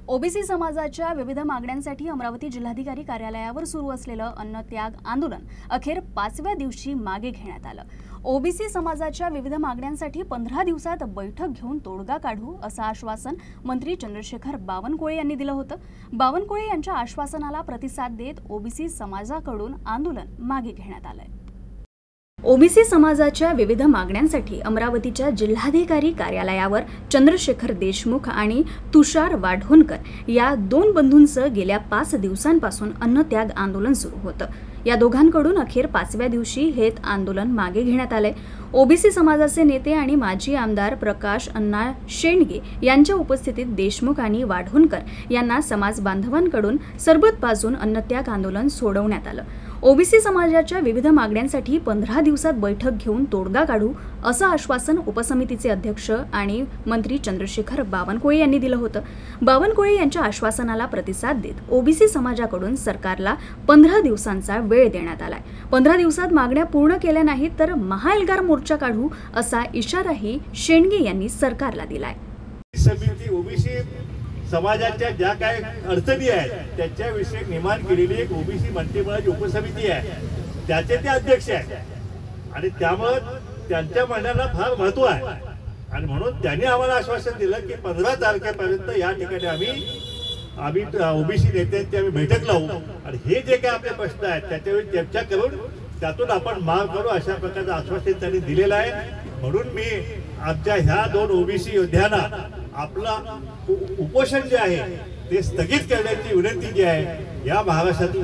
OBC समाजाच्या विविध मागण्यांसाठी अमरावती जिल्हाधिकारी कार्यालयावर सुरू असलेलं अन्नत्याग आंदोलन अखेर 5व्या दिवशी मागे घेण्यात आलं। ओबीसी समाजाच्या विविध मागण्यांसाठी 15 दिवसात बैठक घेऊन तोडगा काढू असं आश्वासन मंत्री चंद्रशेखर बावनकुळे यांनी दिलं होतं। बावनकुळे यांच्या आश्वासनाला प्रतिसाद देत ओबीसी समाजाकडून आंदोलन मागे घेण्यात आलंय। ओबीसी समाजाच्या विविध मागण्यांसाठी अमरावतीच्या जिल्हाधिकारी कार्यालयावर चंद्रशेखर देशमुख आणि तुषार वाढोणकर या दोन बंधूंचं गेल्या 5 दिवसांपासून अन्नत्याग आंदोलन सुरू होतं। या दोघांकडून अखेर 5व्या दिवशी हे आंदोलन मागे घेण्यात आले। ओबीसी समाजाचे नेते आणि माजी आमदार प्रकाश अण्णा शेंडगे यांच्या उपस्थितीत देशमुख आणि वाढोणकर यांना समाज बांधवांकडून सरबत पाजून अन्नत्याग आंदोलन सोडवण्यात आलं। ओबीसी समाजाच्या विविध मागण्यांसाठी 15 दिवसात बैठक घेऊन तोडगा काढू असं आश्वासन उपसमितीचे अध्यक्ष आणि मंत्री चंद्रशेखर बावनकुळे यांनी दिलं होतं। बावनकुळे यांच्या आश्वासनाला प्रतिसाद देत ओबीसी समाजाकडून सरकारला 15 दिवसांचा वेळ देण्यात आलाय। 15 दिवसात मागण्या पूर्ण केल्या नाहीत तर महाएल्गार मोर्चा काढू असा इशाराही शेंडगे यांनी सरकारला दिलाय। समिती ओबीसी समाजाच्या ज्या काय अडचणी आहेत त्याच्याविषयी निर्माण केलेली एक ओबीसी मंत्रिमंडळाची उपसमिती आहे, त्याचे ते अध्यक्ष आहेत आणि त्यामुळे त्यांच्या म्हणण्याला फार महत्त्व आहे आणि म्हणून त्यांनी आम्हाला आश्वासन दिलं की 15 तारखेपर्यंत या ठिकाणी आम्ही ओबीसी नेत्यांची आम्ही बैठक लावू आणि हे जे काही आपले प्रश्न आहेत त्याच्यावर चर्चा करून त्यातून आपण मार्ग करू अशा प्रकारचं आश्वासन त्यांनी दिलेलं आहे। म्हणून मी आमच्या ह्या दोन ओबीसी योद्ध्यांना आपला उपोषण जे आहे ते स्थगित करण्याची विनंती जी आहे या महाराष्ट्रातील